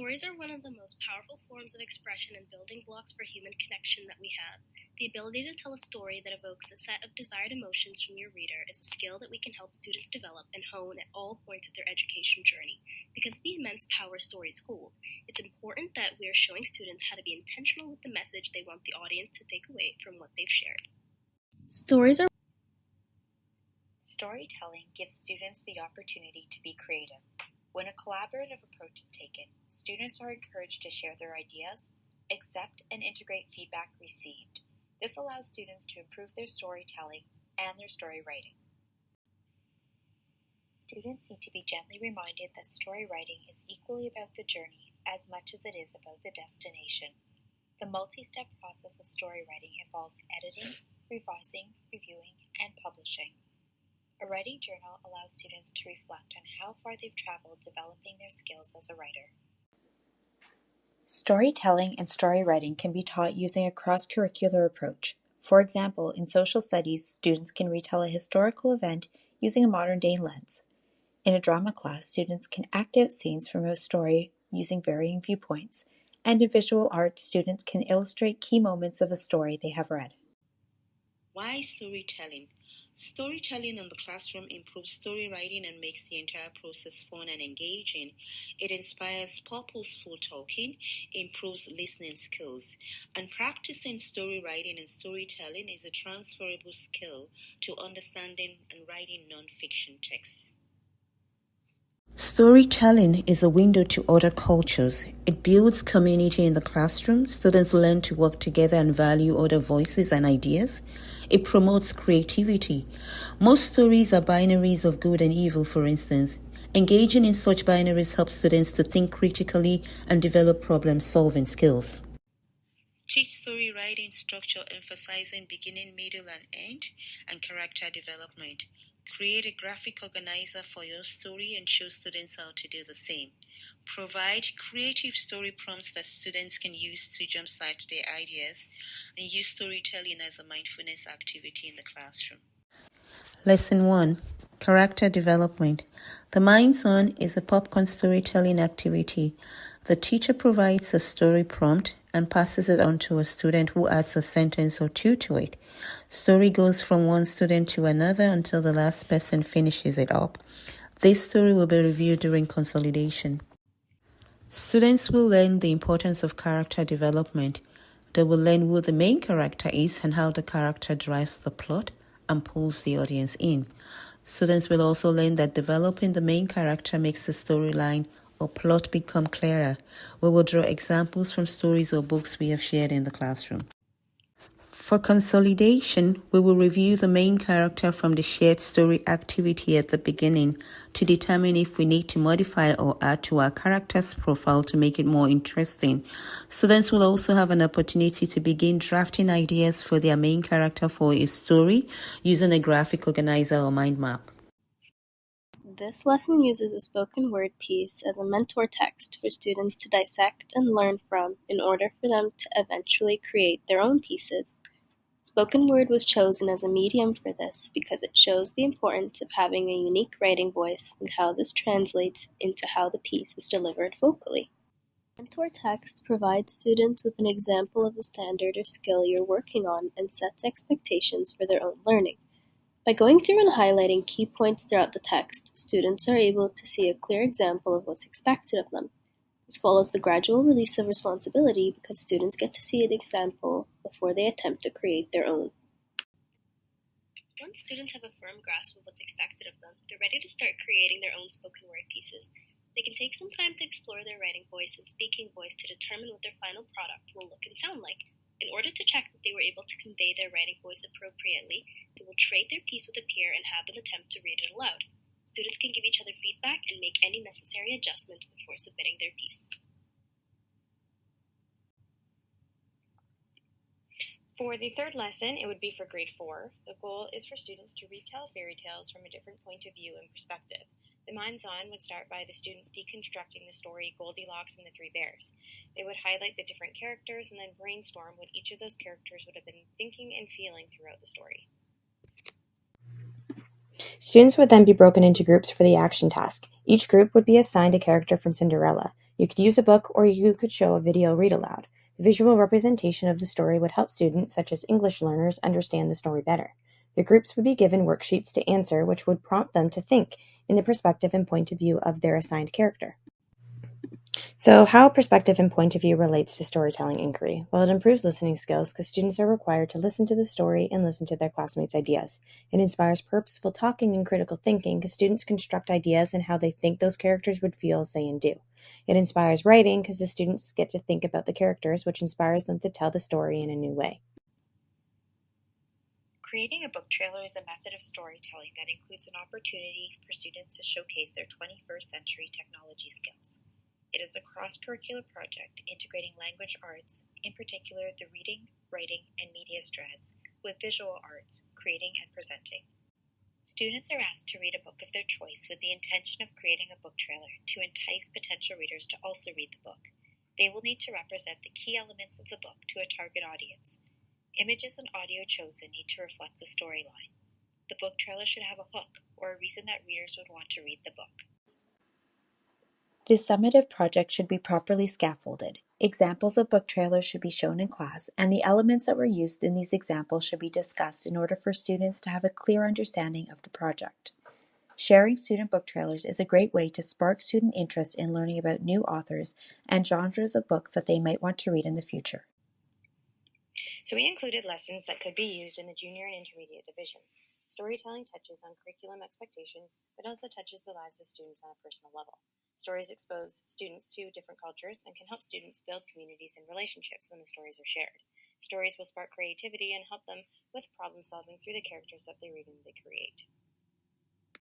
Stories are one of the most powerful forms of expression and building blocks for human connection that we have. The ability to tell a story that evokes a set of desired emotions from your reader is a skill that we can help students develop and hone at all points of their education journey. Because of the immense power stories hold, it's important that we are showing students how to be intentional with the message they want the audience to take away from what they've shared. Storytelling gives students the opportunity to be creative. When a collaborative approach is taken, students are encouraged to share their ideas, accept and integrate feedback received. This allows students to improve their storytelling and their story writing. Students need to be gently reminded that story writing is equally about the journey as much as it is about the destination. The multi-step process of story writing involves editing, revising, reviewing, and publishing. A writing journal allows students to reflect on how far they've traveled developing their skills as a writer. Storytelling and story writing can be taught using a cross-curricular approach. For example, in social studies, students can retell a historical event using a modern-day lens. In a drama class, students can act out scenes from a story using varying viewpoints. And in visual arts, students can illustrate key moments of a story they have read. Why storytelling? Storytelling in the classroom improves story writing and makes the entire process fun and engaging. It inspires purposeful talking, improves listening skills, and practicing story writing and storytelling is a transferable skill to understanding and writing non-fiction texts. Storytelling is a window to other cultures. It builds community in the classroom. Students learn to work together and value other voices and ideas. It promotes creativity. Most stories are binaries of good and evil, for instance. Engaging in such binaries helps students to think critically and develop problem-solving skills. Teach story writing structure emphasizing beginning, middle, and end, and character development. Create a graphic organizer for your story and show students how to do the same. Provide creative story prompts that students can use to jumpstart their ideas, and use storytelling as a mindfulness activity in the classroom. Lesson 1. Character Development. The Mind Zone is a popcorn storytelling activity. The teacher provides a story prompt and passes it on to a student who adds a sentence or two to it. Story goes from one student to another until the last person finishes it up. This story will be reviewed during consolidation. Students will learn the importance of character development. They will learn who the main character is and how the character drives the plot and pulls the audience in. Students will also learn that developing the main character makes the storyline or plot become clearer. We will draw examples from stories or books we have shared in the classroom. For consolidation, we will review the main character from the shared story activity at the beginning to determine if we need to modify or add to our character's profile to make it more interesting. Students will also have an opportunity to begin drafting ideas for their main character for a story using a graphic organizer or mind map. This lesson uses a spoken word piece as a mentor text for students to dissect and learn from in order for them to eventually create their own pieces. Spoken word was chosen as a medium for this because it shows the importance of having a unique writing voice and how this translates into how the piece is delivered vocally. Mentor text provides students with an example of the standard or skill you're working on and sets expectations for their own learning. By going through and highlighting key points throughout the text, students are able to see a clear example of what's expected of them. This follows the gradual release of responsibility because students get to see an example before they attempt to create their own. Once students have a firm grasp of what's expected of them, they're ready to start creating their own spoken word pieces. They can take some time to explore their writing voice and speaking voice to determine what their final product will look and sound like. In order to check that they were able to convey their writing voice appropriately, they will trade their piece with a peer and have them attempt to read it aloud. Students can give each other feedback and make any necessary adjustments before submitting their piece. For the third lesson, it would be for grade 4. The goal is for students to retell fairy tales from a different point of view and perspective. The Mind Zone would start by the students deconstructing the story Goldilocks and the Three Bears. They would highlight the different characters and then brainstorm what each of those characters would have been thinking and feeling throughout the story. Students would then be broken into groups for the action task. Each group would be assigned a character from Cinderella. You could use a book or you could show a video read aloud. The visual representation of the story would help students, such as English learners, understand the story better. The groups would be given worksheets to answer, which would prompt them to think in the perspective and point of view of their assigned character. So, how perspective and point of view relates to storytelling inquiry? Well, it improves listening skills because students are required to listen to the story and listen to their classmates' ideas. It inspires purposeful talking and critical thinking because students construct ideas and how they think those characters would feel, say, and do. It inspires writing because the students get to think about the characters, which inspires them to tell the story in a new way. Creating a book trailer is a method of storytelling that includes an opportunity for students to showcase their 21st century technology skills. It is a cross-curricular project integrating language arts, in particular the reading, writing, and media strands, with visual arts, creating and presenting. Students are asked to read a book of their choice with the intention of creating a book trailer to entice potential readers to also read the book. They will need to represent the key elements of the book to a target audience. Images and audio chosen need to reflect the storyline. The book trailer should have a hook or a reason that readers would want to read the book. This summative project should be properly scaffolded. Examples of book trailers should be shown in class, and the elements that were used in these examples should be discussed in order for students to have a clear understanding of the project. Sharing student book trailers is a great way to spark student interest in learning about new authors and genres of books that they might want to read in the future. So we included lessons that could be used in the junior and intermediate divisions. Storytelling touches on curriculum expectations, but also touches the lives of students on a personal level. Stories expose students to different cultures and can help students build communities and relationships when the stories are shared. Stories will spark creativity and help them with problem solving through the characters that they read and they create.